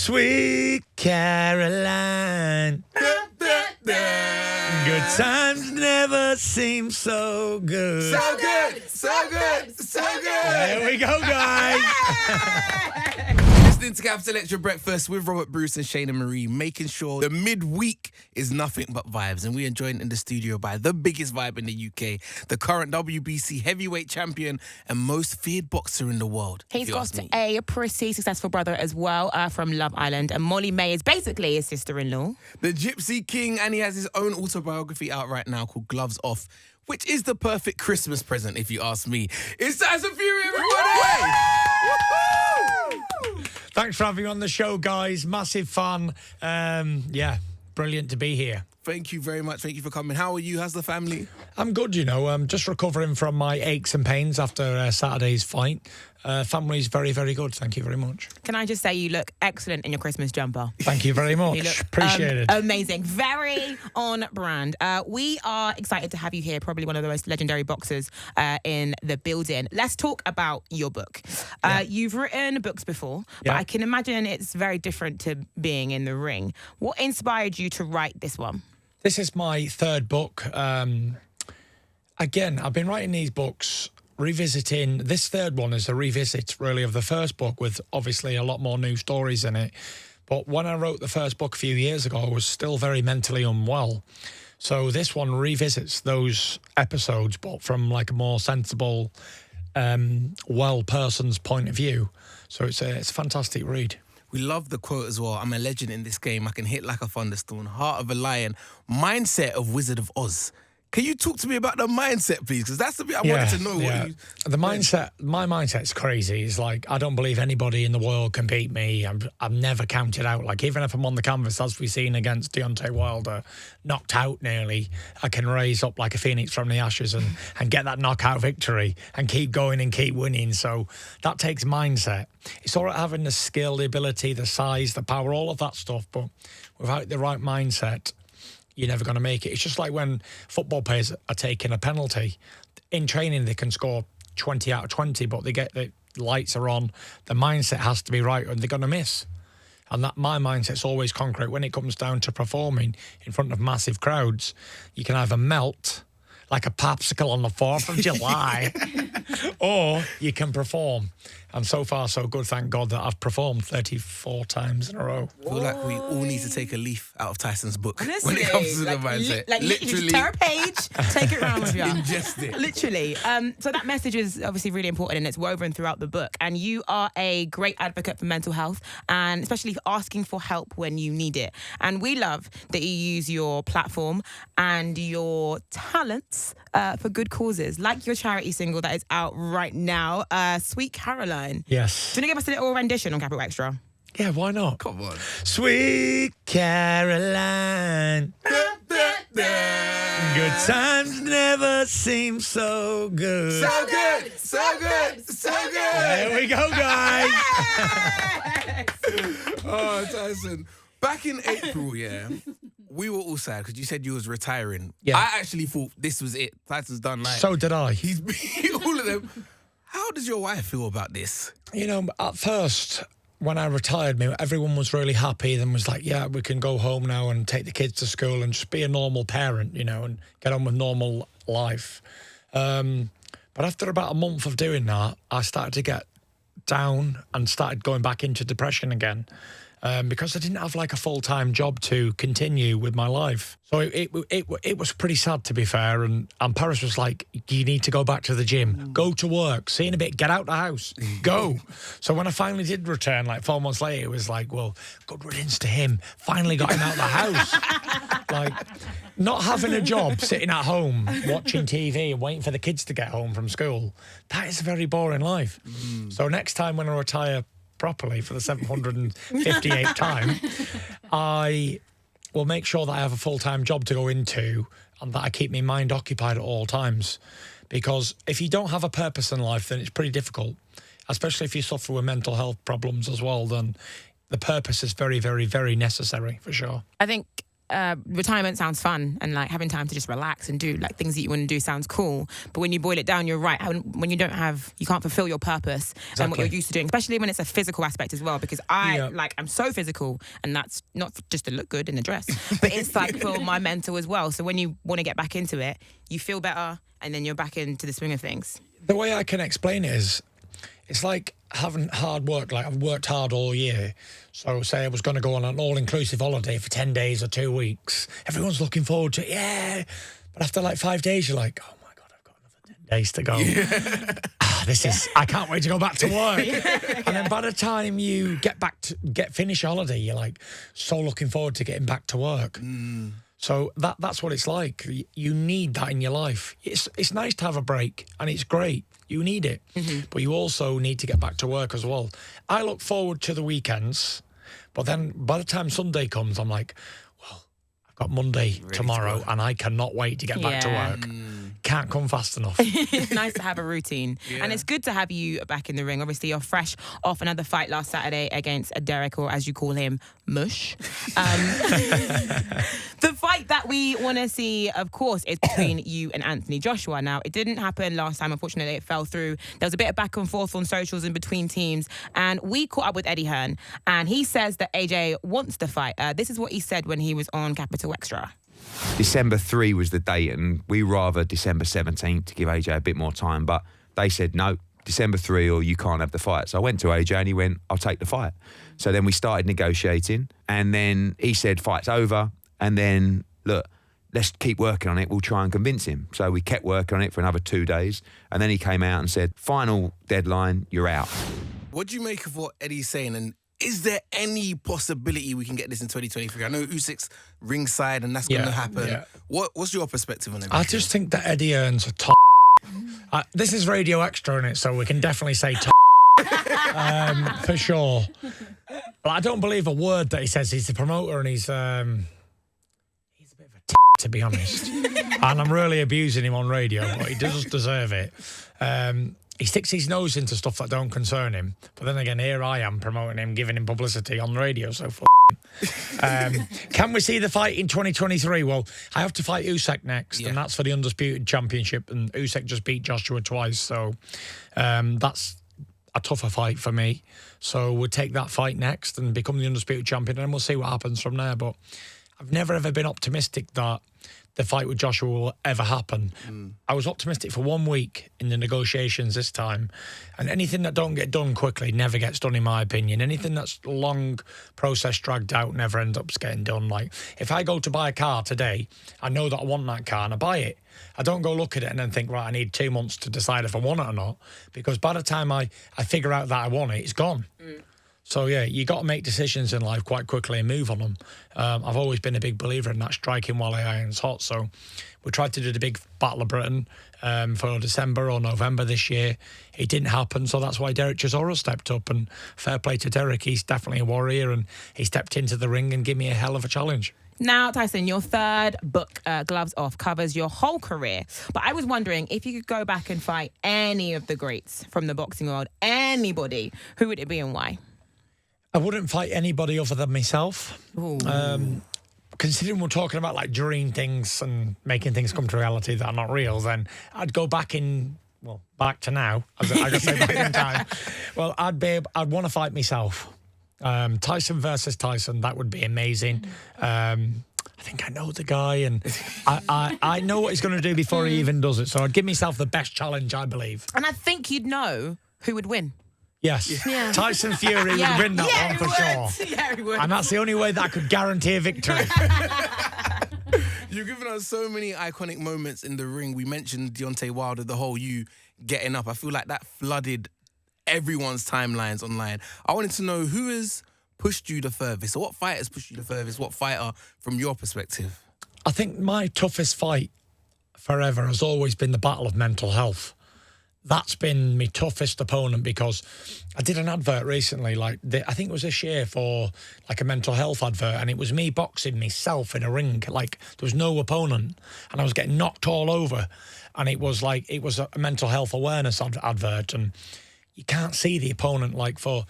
Sweet Caroline. Good times never seem so good. So good, so good, so good. There we go, guys. Listening to Capital XTRA Breakfast with Robert Bruce and Shayna Marie, making sure the midweek is nothing but vibes. And we are joined in the studio by the biggest vibe in the UK, the current WBC heavyweight champion and most feared boxer in the world. He's got a pretty successful brother as well from Love Island. And Molly May is basically his sister-in-law. The Gypsy King, and he has his own autobiography out right now called Gloves Off, which is the perfect Christmas present, if you ask me. It's Tyson Fury, everybody! Thanks for having me on the show, guys. Massive fun. Yeah, brilliant to be here. Thank you very much. Thank you for coming. How are you? How's the family? I'm good, you know. I'm just recovering from my aches and pains after Saturday's fight. Family's very, very good. Thank you very much. Can I just say you look excellent in your Christmas jumper? Thank you very much. You look, Appreciate it. Amazing. Very on brand. We are excited to have you here, probably one of the most legendary boxers in the building. Let's talk about your book. You've written books before, but I can imagine it's very different to being in the ring. What inspired you to write this one? This is my third book. Again, I've been writing these books, revisiting. This third one is a revisit, really, of the first book with obviously a lot more new stories in it. But when I wrote the first book a few years ago, I was still very mentally unwell. So this one revisits those episodes, but from like a more sensible, well person's point of view. So it's a fantastic read. We love the quote as well. I'm a legend in this game. I can hit like a thunderstorm. Heart of a lion. Mindset of Wizard of Oz. Can you talk to me about the mindset, please? Because that's the bit I wanted to know. The mindset, my mindset's crazy. It's like, I don't believe anybody in the world can beat me. I'm never counted out. Like, even if I'm on the canvas, as we've seen against Deontay Wilder, knocked out nearly, I can raise up like a phoenix from the ashes and get that knockout victory and keep going and keep winning. So that takes mindset. It's all right having the skill, the ability, the size, the power, all of that stuff. But without the right mindset, you're never going to make it. It's just like when football players are taking a penalty. In training, they can score 20 out of 20, but they get the lights are on. The mindset has to be right, and they're going to miss. And that my mindset's always concrete. When it comes down to performing in front of massive crowds, you can either melt like a popsicle on the 4th of July, or you can perform. And so far, so good, thank God, that I've performed 34 times in a row. I feel like we all need to take a leaf out of Tyson's book. Honestly, when it comes to the mindset. Literally. Tear a page, take it around with you. Ingest it. Literally. So that message is obviously really important, and it's woven throughout the book. And you are a great advocate for mental health, and especially for asking for help when you need it. And we love that you use your platform and your talents for good causes, like your charity single that is out right now, Sweet Caroline. Yes. Do you want to give us a little rendition on Capital Extra? Yeah, why not? Come on. Sweet Caroline. Good times never seem so good. So good, so good, so good. There we go, guys. Oh, Tyson. Back in April, we were all sad because you said you was retiring. Yeah. I actually thought this was it. Tyson's done. Like, So did I. he's beat all of them. How does your wife feel about this? You know, at first, when I retired, everyone was really happy. Then was like, yeah, we can go home now and take the kids to school and just be a normal parent, you know, and get on with normal life. But after about a month of doing that, I started to get down and started going back into depression again. Because I didn't have like a full-time job to continue with my life. So it was pretty sad, to be fair. And Paris was like, you need to go back to the gym, go to work, see you in a bit, get out the house, go. So when I finally did return, like 4 months later, it was like, well, good riddance to him. Finally got him out of the house. Like, not having a job, sitting at home, watching TV and waiting for the kids to get home from school, that is a very boring life. So next time when I retire properly for the 758th time, I will make sure that I have a full-time job to go into and that I keep my mind occupied at all times. Because if you don't have a purpose in life, then it's pretty difficult, especially if you suffer with mental health problems as well. Then the purpose is very, very, very necessary, for sure. I think retirement sounds fun, and like having time to just relax and do like things that you want to do sounds cool. But when you boil it down, you're right. When you can't fulfill your purpose and what you're used to doing, especially when it's a physical aspect as well. Because I'm so physical, and that's not just to look good in the dress, but it's like for my mental as well. So when you want to get back into it, you feel better, and then you're back into the swing of things. The way I can explain it is, it's like having hard work. Like I've worked hard all year. So say I was going to go on an all-inclusive holiday for 10 days or 2 weeks. Everyone's looking forward to it, yeah. But after like 5 days, you're like, oh my God, I've got another 10 days to go. Yeah. I can't wait to go back to work. And then by the time you finish your holiday, you're like so looking forward to getting back to work. So that's what it's like. You need that in your life. It's nice to have a break, and it's great. You need it. But you also need to get back to work as well. I look forward to the weekends, but then by the time Sunday comes, I'm like, well, I've got Monday tomorrow, and I cannot wait to get back to work. Can't come fast enough. It's nice to have a routine. And it's good to have you back in the ring. Obviously, you're fresh off another fight last Saturday against Derek, or as you call him, Mush. The fight that we want to see, of course, is between you and Anthony Joshua. Now, it didn't happen last time. Unfortunately, it fell through. There was a bit of back and forth on socials and between teams. And we caught up with Eddie Hearn, and he says that AJ wants the fight. This is what he said when he was on Capital XTRA. December 3 was the date, and we rather December 17th to give AJ a bit more time. But they said, no, December 3 or you can't have the fight. So I went to AJ and he went, I'll take the fight. So then we started negotiating, and then he said, fight's over. And then, look, let's keep working on it. We'll try and convince him. So we kept working on it for another 2 days. And then he came out and said, final deadline, you're out. What do you make of what Eddie's saying? And is there any possibility we can get this in 2023? I know Usyk's ringside and that's going to happen. Yeah. What's your perspective on it? I just think that Eddie Hearn's a top. This is Radio Extra in it, so we can definitely say top. For sure. But I don't believe a word that he says. He's the promoter, and he's a bit of a to be honest. And I'm really abusing him on radio, but he does deserve it. He sticks his nose into stuff that don't concern him. But then again, here I am promoting him, giving him publicity on the radio, so can we see the fight in 2023? Well, I have to fight Usyk next, and that's for the Undisputed Championship, and Usyk just beat Joshua twice, so that's a tougher fight for me. So we'll take that fight next and become the Undisputed Champion, and we'll see what happens from there. But I've never, ever been optimistic that the fight with Joshua will ever happen. I was optimistic for 1 week in the negotiations this time, and anything that don't get done quickly never gets done, in my opinion. Anything that's long process dragged out never ends up getting done. Like, if I go to buy a car today, I know that I want that car and I buy it. I don't go look at it and then think, right, I need 2 months to decide if I want it or not, because by the time I figure out that I want it, it's gone. So, yeah, you got to make decisions in life quite quickly and move on them. I've always been a big believer in that, striking while the iron's hot. So we tried to do the big Battle of Britain for December or November this year. It didn't happen, so that's why Derek Chisora stepped up. And fair play to Derek. He's definitely a warrior, and he stepped into the ring and gave me a hell of a challenge. Now, Tyson, your third book, Gloves Off, covers your whole career. But I was wondering, if you could go back and fight any of the greats from the boxing world, anybody, who would it be and why? I wouldn't fight anybody other than myself. Considering we're talking about like dream things and making things come to reality that are not real, then I'd go back to now, as I could say back in time. Well, I'd want to fight myself. Tyson versus Tyson, that would be amazing. I think I know the guy, and I know what he's going to do before he even does it. So I'd give myself the best challenge, I believe. And I think you'd know who would win. Yes. Yeah. Tyson Fury would win that one for sure. Yeah, he would. And that's the only way that I could guarantee a victory. You've given us so many iconic moments in the ring. We mentioned Deontay Wilder, the whole you getting up. I feel like that flooded everyone's timelines online. I wanted to know who has pushed you the furthest, or what fighter has pushed you the furthest, what fighter from your perspective? I think my toughest fight forever has always been the battle of mental health. That's been my toughest opponent, because I did an advert recently, I think it was this year, for like a mental health advert, and it was me boxing myself in a ring. Like, there was no opponent, and I was getting knocked all over, and it was a mental health awareness advert, and you can't see the opponent. Like for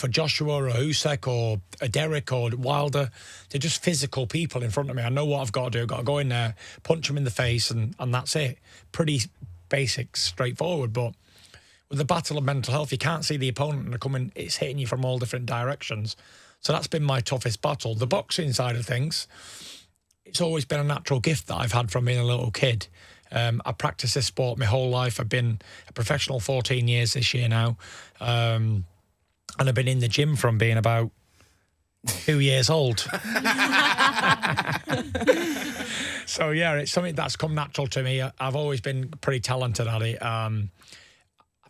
Joshua or Usyk or a Derek or Wilder, they're just physical people in front of me. I know what I've got to do. I've got to go in there, punch them in the face, and that's it. Pretty basic, straightforward. But with the battle of mental health, you can't see the opponent, and it's hitting you from all different directions. So that's been my toughest battle. The boxing side of things, it's always been a natural gift that I've had from being a little kid. I practiced this sport my whole life. I've been a professional 14 years this year now. And I've been in the gym from being about 2 years old. So, yeah, it's something that's come natural to me. I've always been pretty talented at it. I've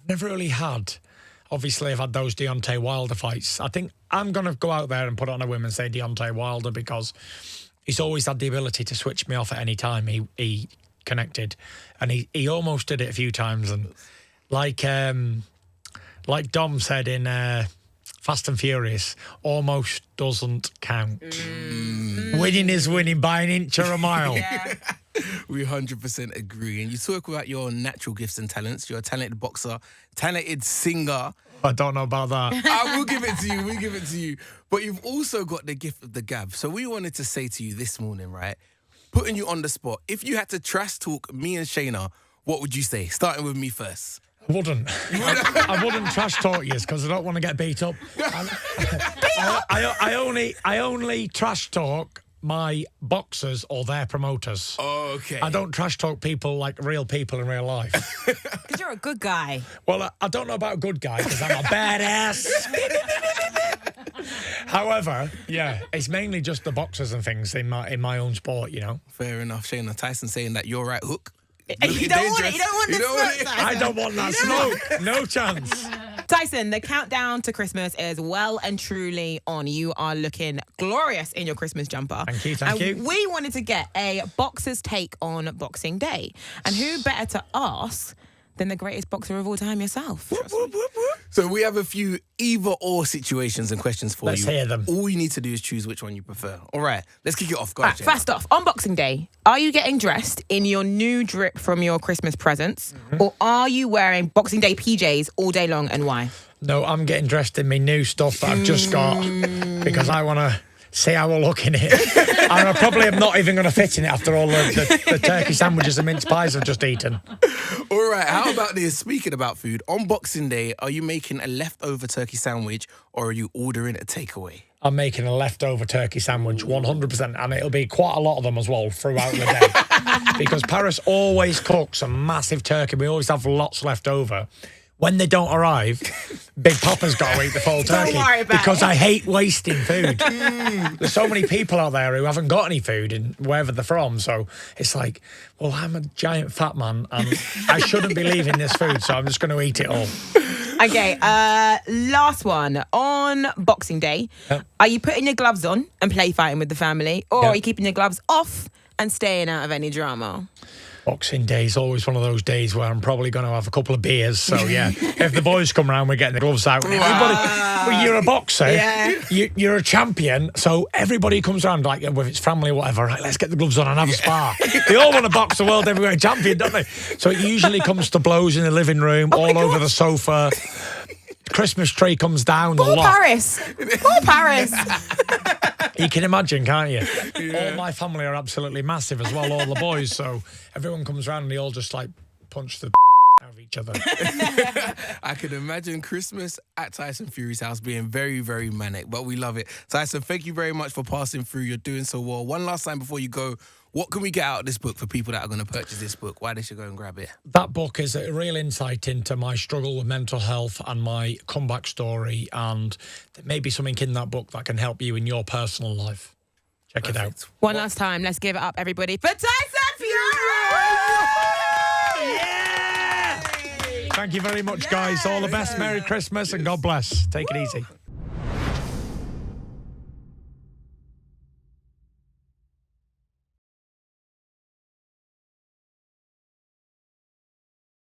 never really had... Obviously, I've had those Deontay Wilder fights. I think I'm going to go out there and put on a whim and say Deontay Wilder because he's always had the ability to switch me off at any time he connected. And he almost did it a few times. And like Dom said in Fast and Furious, almost doesn't count. Winning is winning by an inch or a mile. Yeah. We 100% agree. And you talk about your natural gifts and talents. You're a talented boxer, talented singer. I don't know about that. I will give it to you. We'll give it to you. But you've also got the gift of the gab. So we wanted to say to you this morning, right? Putting you on the spot. If you had to trash talk me and Shayna, what would you say? Starting with me first. I wouldn't. I wouldn't trash talk you because I don't want to get beat up. I only trash talk my boxers or their promoters. Oh, okay. I don't trash talk people like real people in real life. Because you're a good guy. Well, I don't know about good guy because I'm a badass. However, yeah, it's mainly just the boxers and things in my own sport, you know. Fair enough, Shayna. Tyson saying that you're right hook. You don't want it. You don't want this smoke, Tyson. I don't want that smoke. No chance. Tyson, the countdown to Christmas is well and truly on. You are looking glorious in your Christmas jumper. Thank you. We wanted to get a boxer's take on Boxing Day. And who better to ask than the greatest boxer of all time yourself? So we have a few either-or situations and questions for you. Let's hear them. All you need to do is choose which one you prefer. All right, let's kick it off. Go ahead, Shayna. First off, on Boxing Day, are you getting dressed in your new drip from your Christmas presents? Or are you wearing Boxing Day PJs all day long, and why? No, I'm getting dressed in my new stuff that I've just got because I want to see how I look in it. And I probably am not even going to fit in it after all the turkey sandwiches and mince pies I've just eaten. All right, how about this? Speaking about food, on Boxing Day, are you making a leftover turkey sandwich or are you ordering a takeaway? I'm making a leftover turkey sandwich, 100%, and it'll be quite a lot of them as well throughout the day. Because Paris always cooks a massive turkey. We always have lots left over. When they don't arrive, Big Papa's got to eat the full turkey. Don't worry about because it. I hate wasting food. There's so many people out there who haven't got any food in wherever they're from. So it's like, well, I'm a giant fat man and I shouldn't be leaving this food, so I'm just going to eat it all. Okay, last one. On Boxing Day, are you putting your gloves on and play fighting with the family? Or are you keeping your gloves off and staying out of any drama? Boxing Day is always one of those days where I'm probably going to have a couple of beers. So, yeah, if the boys come round, we're getting the gloves out. Everybody, well, you're a boxer. Yeah. You're a champion. So everybody comes around, like, with its family or whatever, right, let's get the gloves on and have a spar. They all want to box the world heavyweight champion, don't they? So it usually comes to blows in the living room, all over the sofa. Christmas tree comes down the lot. Poor Paris. You can imagine, can't you? Yeah. All my family are absolutely massive as well, all the boys. So everyone comes around and they all just like punch the out of each other. I can imagine Christmas at Tyson Fury's house being very, very manic, but we love it. Tyson, thank you very much for passing through. You're doing so well. One last time before you go, what can we get out of this book for people that are going to purchase this book? Why they should go and grab it? That book is a real insight into my struggle with mental health and my comeback story, and there may be something in that book that can help you in your personal life. Check it out. One last time, let's give it up, everybody, for Tyson Fury! Yeah! Thank you very much, guys. All the best. Merry Christmas and God bless. Take it easy.